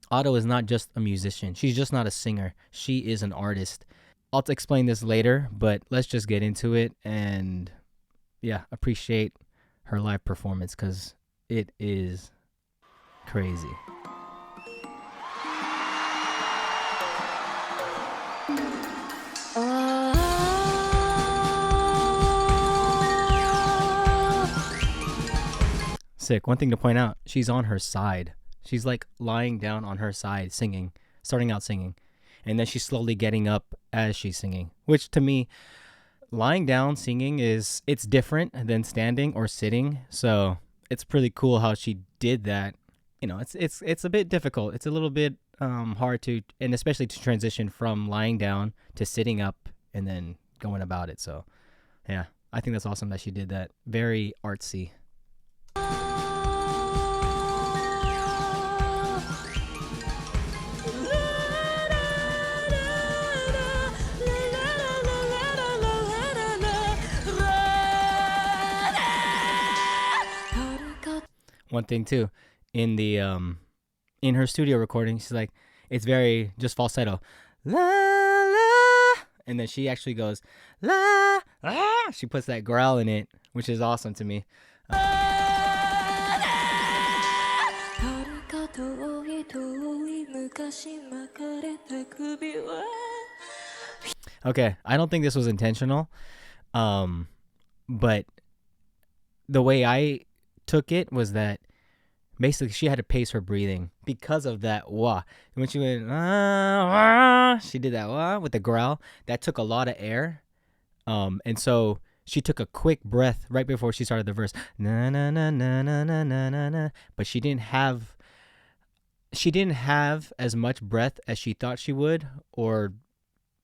Otto is not just a musician. She's just not a singer. She is an artist. I'll explain this later, but let's just get into it and yeah, appreciate her live performance because it is crazy. Sick. One thing to point out, she's on her side. She's like lying down on her side singing, starting out singing. And then she's slowly getting up as she's singing, which to me, lying down singing it's different than standing or sitting. So it's pretty cool how she did that. You know, it's a bit difficult. It's a little bit hard to, and especially to transition from lying down to sitting up and then going about it. So yeah, I think that's awesome that she did that. Very artsy. One thing too, in the in her studio recording, she's like, it's very just falsetto, la la, and then she actually goes la la. She puts that growl in it, which is awesome to me. Okay, I don't think this was intentional, but the way I took it was that basically she had to pace her breathing because of that wah. And when she went wah, she did that wah with the growl. That took a lot of air, and so she took a quick breath right before she started the verse. Na na na na na na na na na. But she didn't have as much breath as she thought she would, or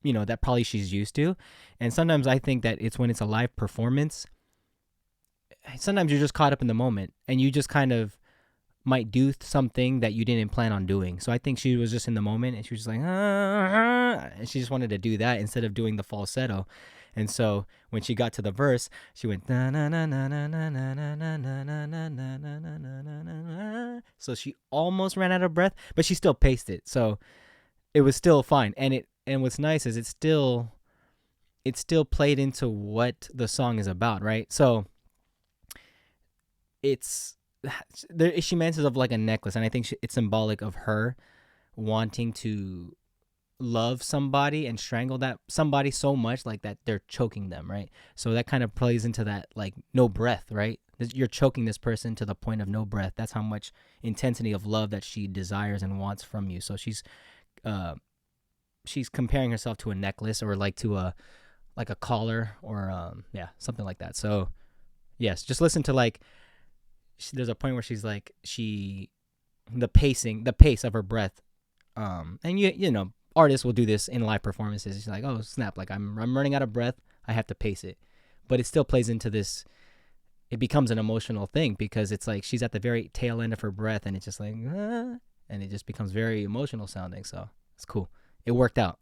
you know, that probably she's used to. And sometimes I think that it's when it's a live performance, sometimes you're just caught up in the moment and you just kind of might do something that you didn't plan on doing. So I think she was just in the moment and she was just like, and she just wanted to do that instead of doing the falsetto. And so when she got to the verse, she went na na na na na na na na na na na na na na na na. So she almost ran out of breath, but she still paced it. So it was still fine. And what's nice is it still played into what the song is about, right? So she mentions of like a necklace, and I think it's symbolic of her wanting to love somebody and strangle that somebody so much like that they're choking them, right? So that kind of plays into that like no breath, right? You're choking this person to the point of no breath. That's how much intensity of love that she desires and wants from you. So she's comparing herself to a necklace or like to a collar or something like that. So yes, just listen to like there's a point where she's like the pace of her breath, and you know artists will do this in live performances. She's like, oh snap, like I'm running out of breath, I have to pace it, but it still plays into this. It becomes an emotional thing because it's like she's at the very tail end of her breath, and it's just like and it just becomes very emotional sounding. So it's cool. It worked out.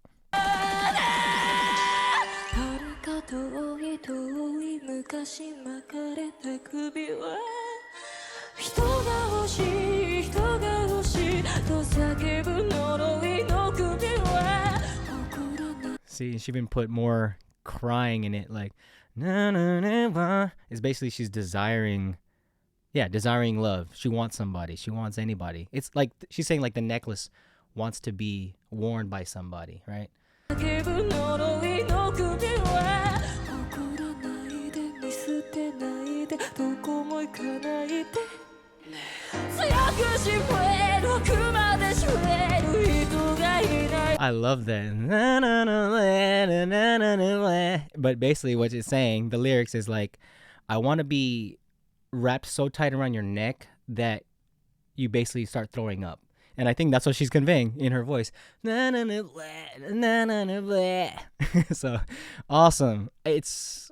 See, she even put more crying in it, like na na na na. It's basically she's desiring love. She wants somebody. She wants anybody. It's like she's saying like the necklace wants to be worn by somebody, right? I love that. But basically what it's saying, the lyrics is like, I want to be wrapped so tight around your neck that you basically start throwing up. And I think that's what she's conveying in her voice. So awesome. It's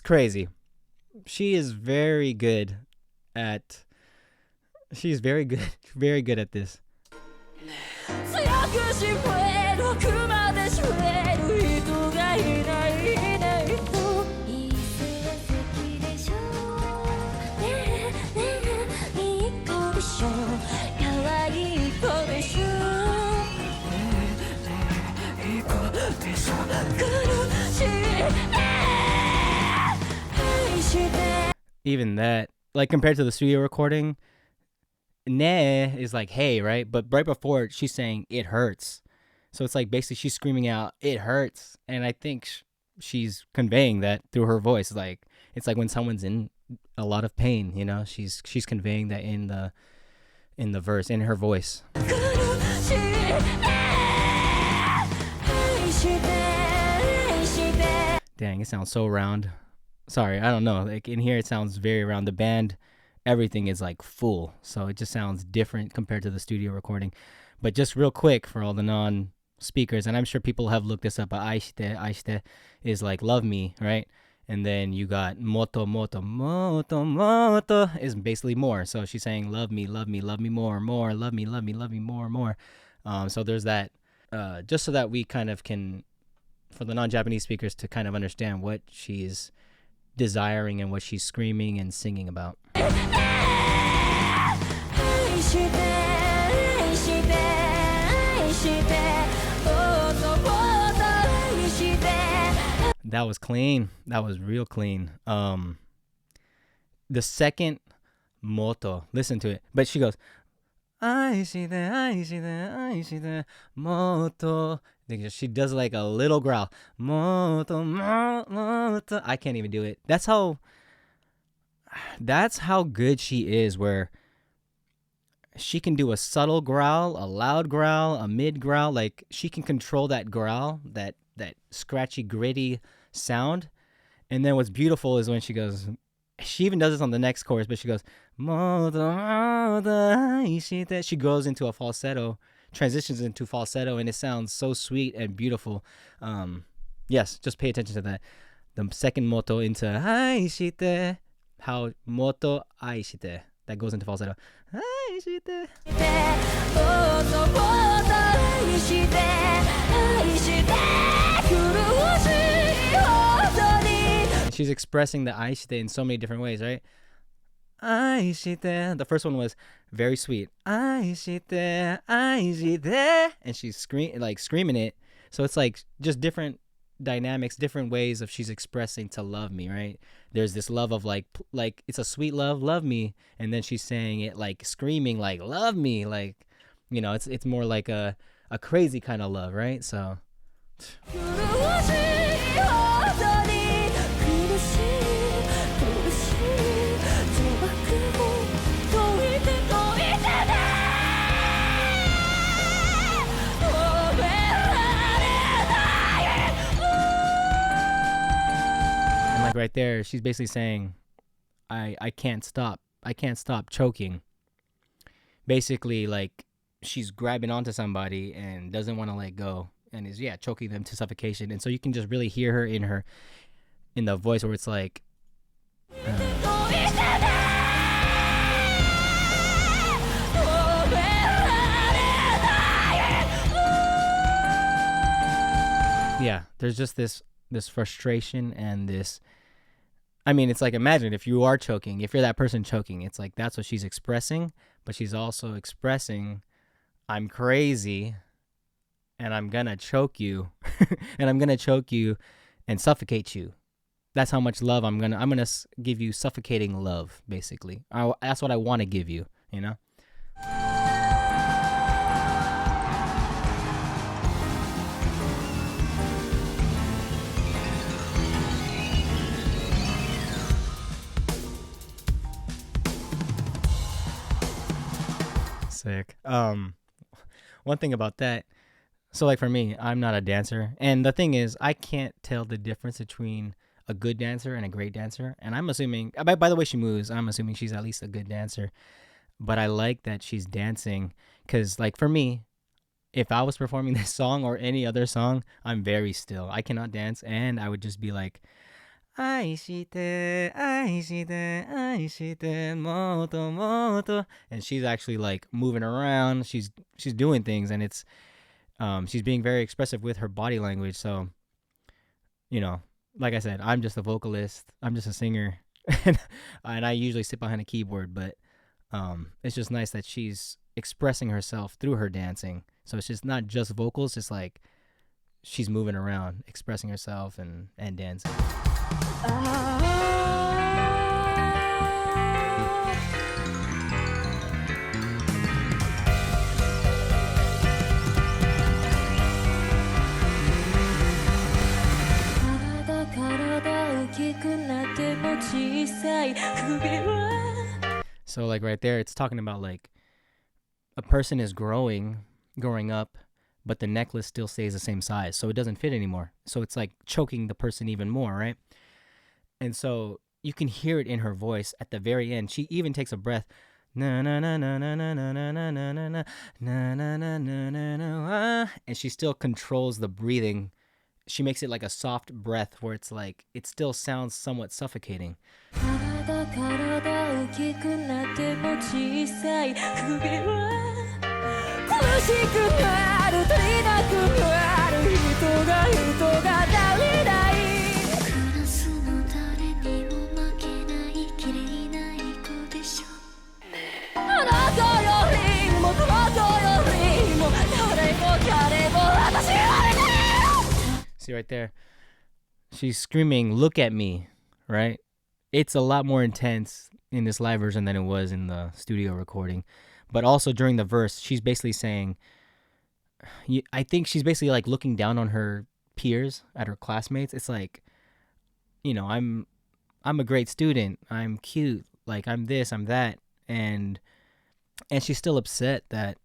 crazy. She's very good at this. Even that, like compared to the studio recording, ne is like hey, right? But right before she's saying it hurts. So it's like basically she's screaming out it hurts, and I think she's conveying that through her voice. Like it's like when someone's in a lot of pain, you know, she's conveying that in the verse in her voice. Dang, it sounds so round. Sorry, I don't know. Like in here, it sounds very round. The band, everything is like full, so it just sounds different compared to the studio recording. But just real quick for all the non-speakers, and I'm sure people have looked this up. But Aishite is like love me, right? And then you got moto moto moto moto is basically more. So she's saying love me more more, love me more more. So there's that. Just so that we kind of can, for the non-Japanese speakers to kind of understand what she's desiring and what she's screaming and singing about. That was clean. That was real clean. The second moto, listen to it. But she goes, Aishite, moto. She does like a little growl. Moto, moto. I can't even do it. That's how good she is, where she can do a subtle growl, a loud growl, a mid growl. Like she can control that growl, that scratchy, gritty sound. And then what's beautiful is when she goes, she even does this on the next chorus, but she goes, she goes into a falsetto, transitions into falsetto, and it sounds so sweet and beautiful. Yes, just pay attention to that. The second moto into Aishite, how moto Aishite, that goes into falsetto. Aishite. She's expressing the Aishite in so many different ways, right? Aishite. The first one was very sweet. Aishite, Aishite. And she's screaming it. So it's like just different dynamics, different ways of she's expressing to love me, right? There's this love of like it's a sweet love me. And then she's saying it like screaming like love me. Like, you know, it's more like a crazy kind of love, right? So like right there, she's basically saying, I can't stop choking. Basically, like she's grabbing onto somebody and doesn't want to let go, and is choking them to suffocation. And so you can just really hear her in the voice where it's like, there's just this frustration and this. I mean, it's like, imagine if you are choking, if you're that person choking, it's like that's what she's expressing, but she's also expressing, I'm crazy and I'm gonna choke you and I'm gonna choke you and suffocate you. That's how much love I'm gonna give you, suffocating love, basically. That's what I want to give you, you know? Sick. One thing about that, so like for me, I'm not a dancer, and the thing is, I can't tell the difference between a good dancer and a great dancer. And I'm assuming, by the way she moves, I'm assuming she's at least a good dancer. But I like that she's dancing, because like for me, if I was performing this song or any other song, I'm very still. I cannot dance, and I would just be like, Aishite, Aishite, Aishite, moto, moto. And she's actually like moving around. She's doing things, and it's she's being very expressive with her body language. So, you know, like I said, I'm just a vocalist. I'm just a singer, and I usually sit behind a keyboard. But it's just nice that she's expressing herself through her dancing. So it's just not just vocals. It's like she's moving around, expressing herself and dancing. So like right there, it's talking about like a person is growing up, but the necklace still stays the same size, so it doesn't fit anymore. So it's like choking the person even more, right? And so you can hear it in her voice at the very end. She even takes a breath. Na na na na na na na na na na na na na na na na na na, and she still controls the breathing. She makes it like a soft breath where it's like it still sounds somewhat suffocating. See right there, she's screaming, "Look at me," right? It's a lot more intense in this live version than it was in the studio recording. But also during the verse, she's basically saying, I think she's basically like looking down on her peers, at her classmates. It's like, I'm a great student. I'm cute. Like I'm this, I'm that. And she's still upset that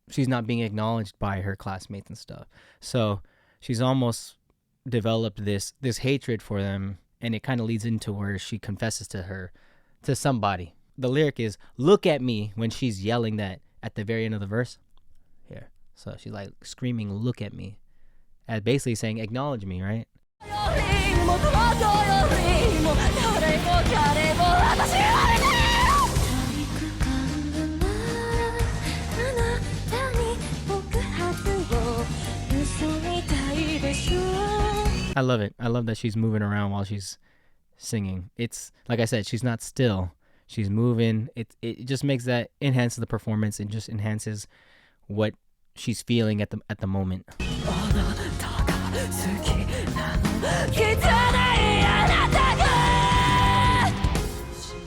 she's not being acknowledged by her classmates and stuff. So she's almost developed this hatred for them, and it kind of leads into where she confesses to somebody. The lyric is "Look at me" when she's yelling that at the very end of the verse. Here, so she's like screaming, "Look at me," and basically saying, "Acknowledge me," right? I love it. I love that she's moving around while she's singing. It's like I said, she's not still. She's moving. It just makes that enhances the performance. It just enhances what she's feeling at the moment.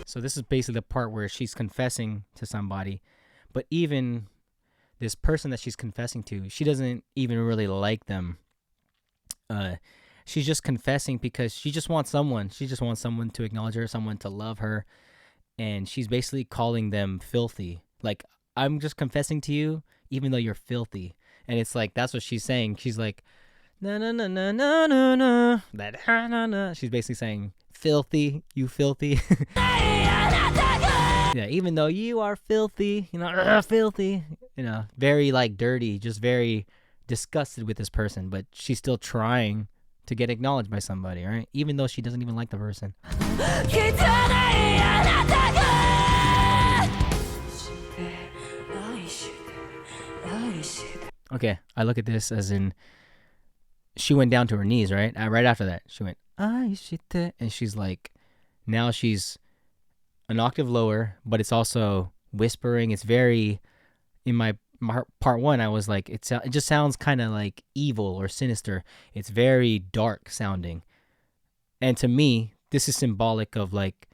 So this is basically the part where she's confessing to somebody, but even this person that she's confessing to, she doesn't even really like them. She's just confessing because she just wants someone. She just wants someone to acknowledge her, someone to love her. And she's basically calling them filthy. Like, I'm just confessing to you, even though you're filthy. And it's like, that's what she's saying. She's like, na na na na na na na. That ha na na. She's basically saying, filthy, you filthy. Yeah, even though you are filthy, filthy, very like dirty, just very disgusted with this person, but she's still trying to get acknowledged by somebody, right? Even though she doesn't even like the person. Okay, I look at this as in she went down to her knees, right? Right after that, she went, Aishite, and she's like, now she's an octave lower, but it's also whispering. It's very, in my part one, I was like, it just sounds kind of like evil or sinister. It's very dark sounding. And to me, this is symbolic of like,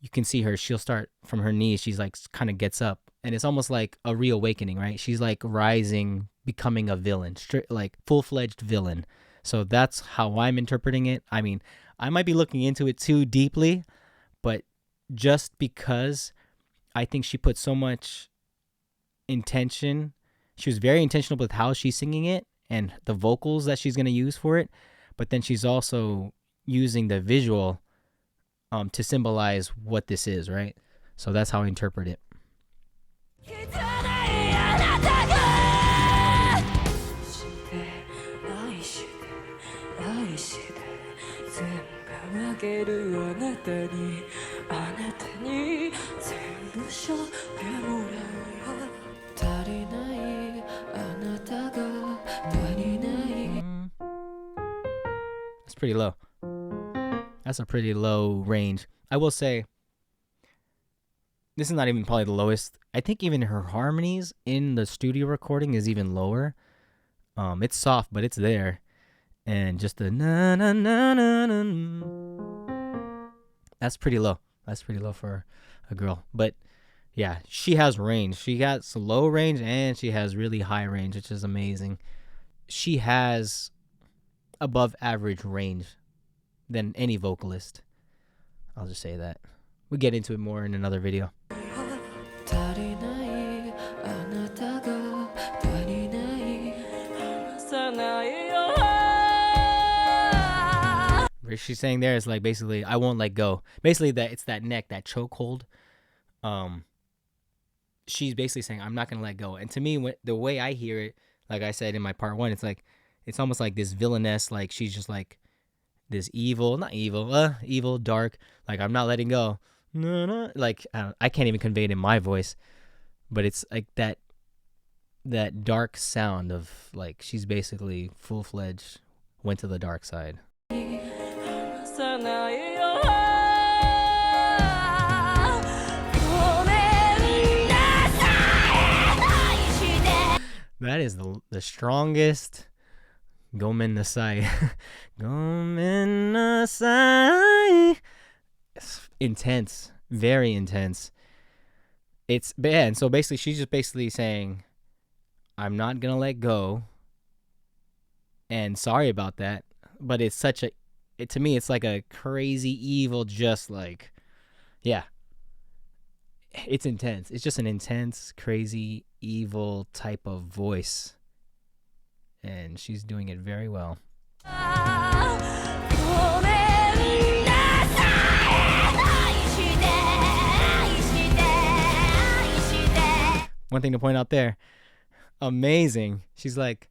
you can see her, she'll start from her knees. She's like, kind of gets up, and it's almost like a reawakening, right? She's like rising, becoming a villain, like full-fledged villain. So that's how I'm interpreting it. I mean, I might be looking into it too deeply, but just because I think she put so much intention, she was very intentional with how she's singing it and the vocals that she's going to use for it, but then she's also using the visual to symbolize what this is, right? So that's how I interpret it. That's pretty low. That's a pretty low range. I will say, this is not even probably the lowest. I think even her harmonies in the studio recording is even lower. It's soft, but it's there. And just the na na na na na. That's pretty low. That's pretty low for a girl. But yeah, she has range. She got some low range and she has really high range, which is amazing. She has above average range than any vocalist. I'll just say that. We'll get into it more in another video. What she's saying there is like basically, I won't let go. Basically, that it's that neck, that chokehold. She's basically saying, I'm not gonna let go. And to me, the way I hear it, like I said in my part one, it's like, it's almost like this villainess. Like she's just like this evil, not evil, evil, dark. Like I'm not letting go. No, no. Like I can't even convey it in my voice, but it's like that dark sound of like she's basically full-fledged went to the dark side. That is the strongest Gomen Nasai. Gomen Nasai. Intense. Very intense. It's bad. And so basically she's just basically saying, I'm not gonna let go. And sorry about that. But it's such a to me it's like a crazy evil, just like, yeah. It's intense. It's just an intense, crazy, evil type of voice. And she's doing it very well. One thing to point out there. Amazing. She's like,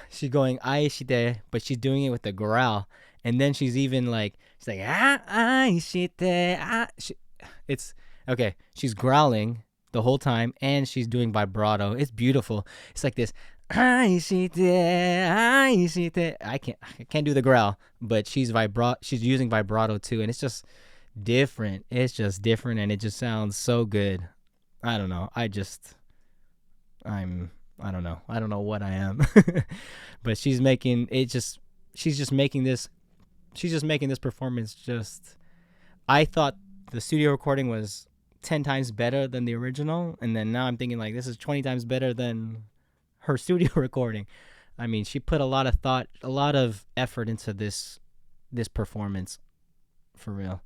she's going Aishite, but she's doing it with a growl. And then she's even like, she's like, Aishite. It's, okay, she's growling the whole time, and she's doing vibrato. It's beautiful. It's like this, Aishite, Aishite. I can't do the growl, but she's using vibrato too, and it's just different. It's just different, and it just sounds so good. I don't know. I don't know. I don't know what I am, but she's making this performance just. I thought the studio recording was 10 times better than the original, and then now I'm thinking like this is 20 times better than her studio recording. I mean, she put a lot of thought, a lot of effort into this performance, for real.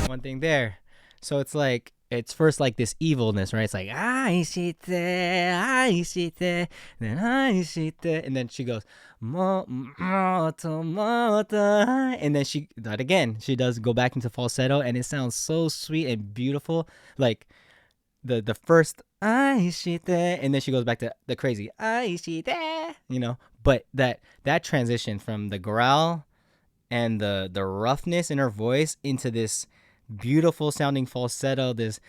One thing there. So it's like, it's first like this evilness, right? It's like, Aishite, Aishite, then Aishite, and then she goes, moto, and then she does go back into falsetto, and it sounds so sweet and beautiful. Like the first Aishite, and then she goes back to the crazy Aishite, but that transition from the growl and the roughness in her voice into this beautiful sounding falsetto, this,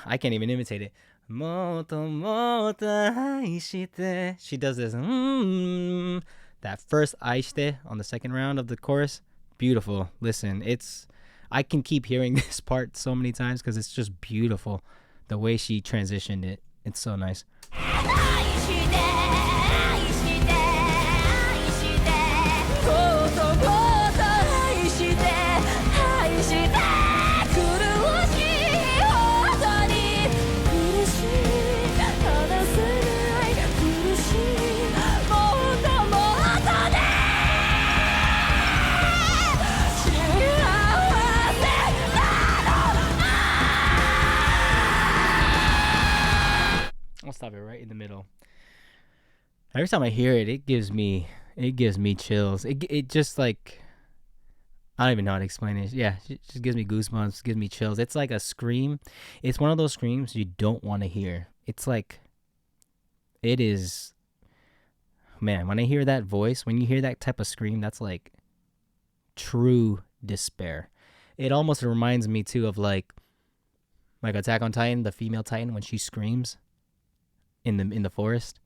I can't even imitate it. Moto, Aishite. She does this, that first Aishite on the second round of the chorus. Beautiful. Listen, I can keep hearing this part so many times because it's just beautiful. The way she transitioned it. It's so nice. I'll stop it right in the middle. Every time I hear it, it gives me chills. It just like, I don't even know how to explain it. Yeah, it just gives me goosebumps, gives me chills. It's like a scream. It's one of those screams you don't want to hear. It's like, it is, man, when I hear that voice, when you hear that type of scream, that's like true despair. It almost reminds me too of like Attack on Titan, the female Titan, when she screams in the forest.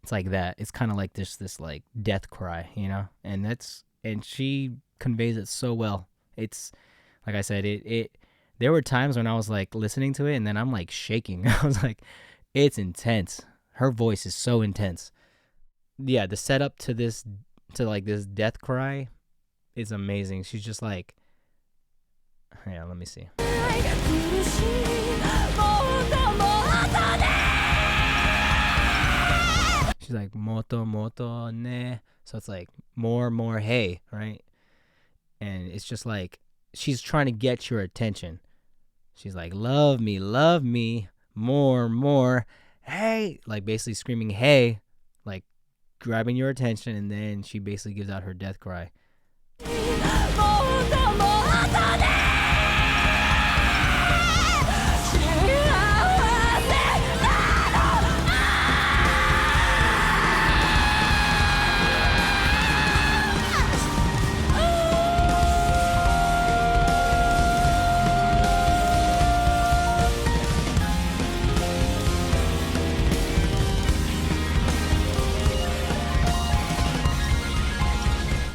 It's like that. It's kind of like this like death cry, and she conveys it so well. It's like I said, it there were times when I was like listening to it and then I'm like shaking. I was like, it's intense. Her voice is so intense. Yeah, the setup to this death cry is amazing. She's just like, Yeah, let me see. She's like moto moto ne, so it's like more hey, right? And it's just like she's trying to get your attention. She's like, love me, more, hey, like basically screaming hey, like grabbing your attention, and then she basically gives out her death cry.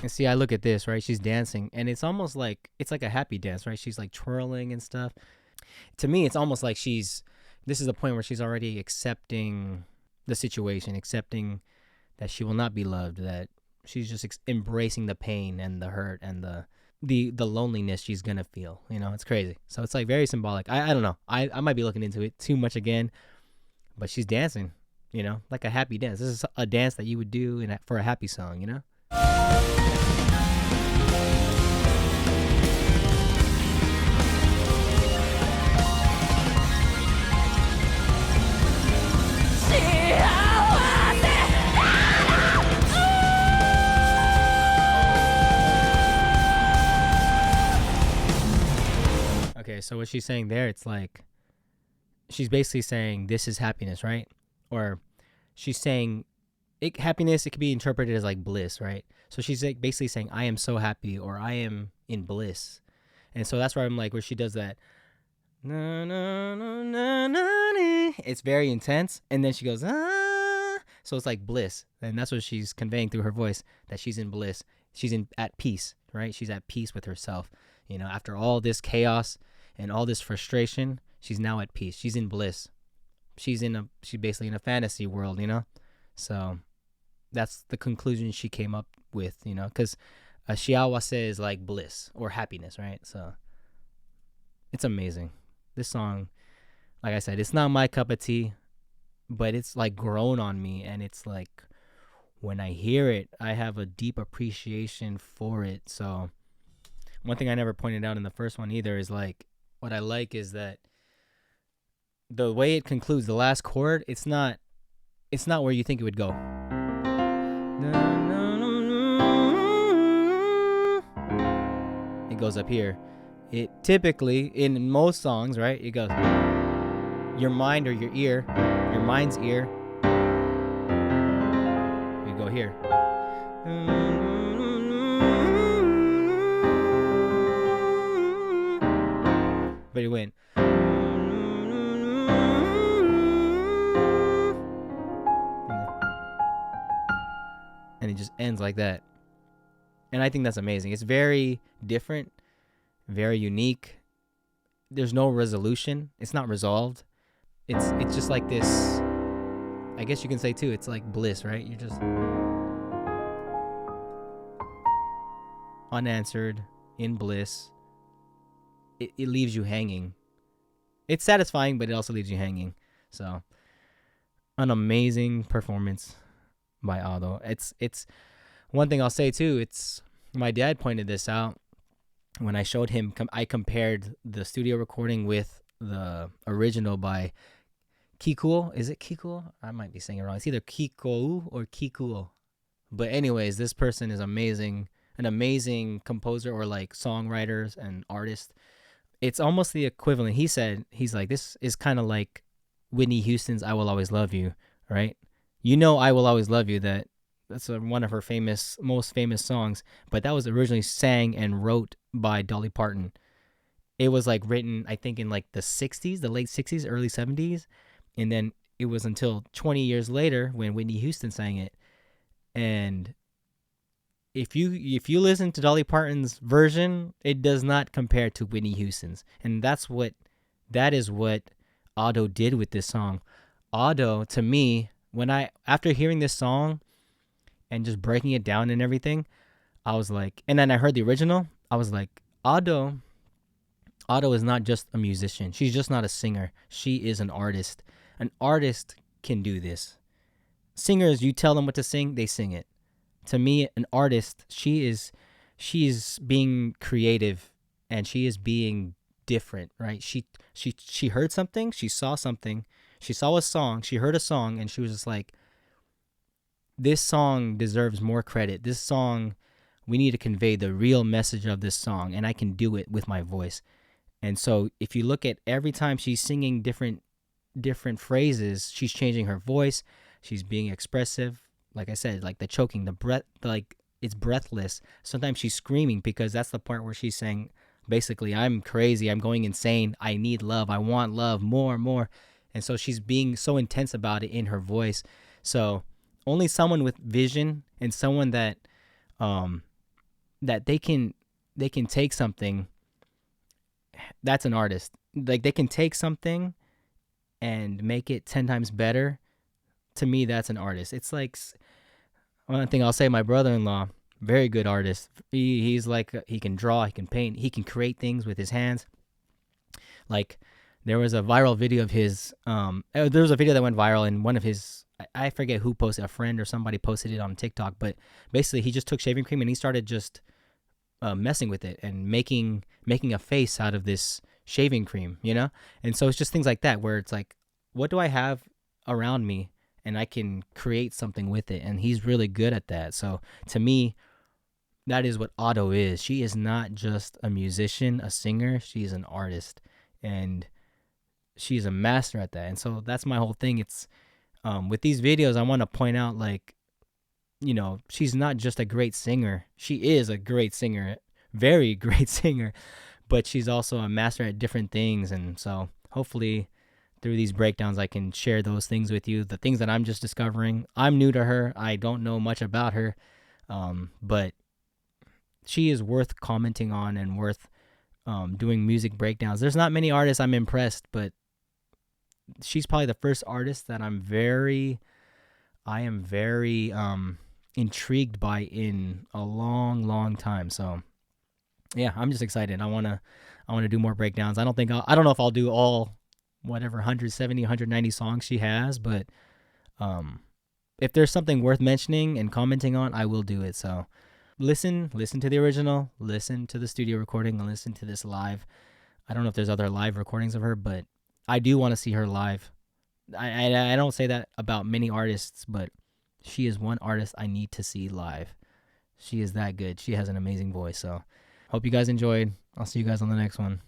And see, I look at this, right? She's dancing, and it's almost like it's like a happy dance, right? She's like twirling and stuff. To me, it's almost like this is the point where she's already accepting the situation, accepting that she will not be loved, that she's just embracing the pain and the hurt and the loneliness she's gonna feel. It's crazy. So it's like very symbolic. I don't know. I might be looking into it too much again, but she's dancing, like a happy dance. This is a dance that you would do for a happy song. Okay, so what she's saying there, it's like she's basically saying this is happiness, right? Or she's saying happiness, it could be interpreted as like bliss, right? So she's like basically saying I am so happy, or I am in bliss. And so that's where I'm like, where she does that, na, na, na, na, na, na. It's very intense, and then she goes ah, so it's like bliss, and that's what she's conveying through her voice, that she's in bliss, she's at peace, right? She's at peace with herself. After all this chaos and all this frustration, she's now at peace. She's in bliss. She's basically in a fantasy world, So that's the conclusion she came up with, because shiawase is like bliss or happiness, right? So it's amazing. This song, like I said, it's not my cup of tea, but it's like grown on me, and it's like when I hear it, I have a deep appreciation for it. So one thing I never pointed out in the first one either is like, what I like is that the way it concludes, the last chord, it's not where you think it would go. It goes up here. It typically, in most songs, right, it goes your mind or your ear, your mind's ear. We go here. But it went. And it just ends like that. And I think that's amazing. It's very different, very unique. There's no resolution. It's not resolved. It's just like this. I guess you can say too, it's like bliss, right? You're just unanswered, in bliss. It leaves you hanging. It's satisfying, but it also leaves you hanging. So, an amazing performance by Ado. It's one thing I'll say too. It's my dad pointed this out when I showed him. I compared the studio recording with the original by Kikuo. Is it Kikuo? I might be saying it wrong. It's either Kikuo or Kikuo. But anyways, this person is amazing. An amazing composer, or like songwriters and artist. It's almost the equivalent. He said, he's like, this is kind of like Whitney Houston's I Will Always Love You, right? I Will Always Love You, that's one of her most famous songs, but that was originally sang and wrote by Dolly Parton. It was like written, I think, in like the 60s, the late 60s, early 70s, and then it was until 20 years later when Whitney Houston sang it. And if you listen to Dolly Parton's version, it does not compare to Whitney Houston's. And that is what Ado did with this song. Ado, to me, after hearing this song and just breaking it down and everything, I was like, and then I heard the original, I was like, Ado Otto is not just a musician. She's just not a singer. She is an artist. An artist can do this. Singers, you tell them what to sing, they sing it. To me, an artist, she is being creative, and she is being different, right? She heard something, she saw something, she saw a song, she heard a song, and she was just like, this song deserves more credit. This song, we need to convey the real message of this song, and I can do it with my voice. And so if you look at every time she's singing different phrases, she's changing her voice, she's being expressive. Like I said, like the choking, the breath, like it's breathless. Sometimes she's screaming because that's the part where she's saying, basically, I'm crazy, I'm going insane, I need love, I want love, more, more. And so she's being so intense about it in her voice. So only someone with vision, and someone um that they can take something, that's an artist. Like they can take something and make it 10 times better. To me, that's an artist. It's like, one thing I'll say, my brother-in-law, very good artist. He's like, he can draw, he can paint, he can create things with his hands. Like, there was a viral video of his. There was a video that went viral, and one of his, I forget who posted, a friend or somebody posted it on TikTok. But basically, he just took shaving cream and he started just messing with it and making a face out of this shaving cream, you know. And so it's just things like that where it's like, what do I have around me, and I can create something with it. And he's really good at that. So to me, that is what Otto is. She is not just a musician, a singer. She's an artist, and she's a master at that. And so that's my whole thing. It's with these videos, I want to point out, like, she's not just a great singer. She is a great singer, very great singer, but she's also a master at different things. And so hopefully through these breakdowns, I can share those things with you, the things that I'm just discovering. I'm new to her. I don't know much about her, but she is worth commenting on and worth doing music breakdowns. There's not many artists I'm impressed, but she's probably the first artist that I am very intrigued by in a long, long time. So yeah, I'm just excited. I want to do more breakdowns. I don't know if I'll do all, whatever, 170, 190 songs she has, but if there's something worth mentioning and commenting on, I will do it. So listen to the original, listen to the studio recording, and listen to this live. I don't know if there's other live recordings of her, but I do want to see her live. I don't say that about many artists, but she is one artist I need to see live. She is that good. She has an amazing voice. So hope you guys enjoyed. I'll see you guys on the next one.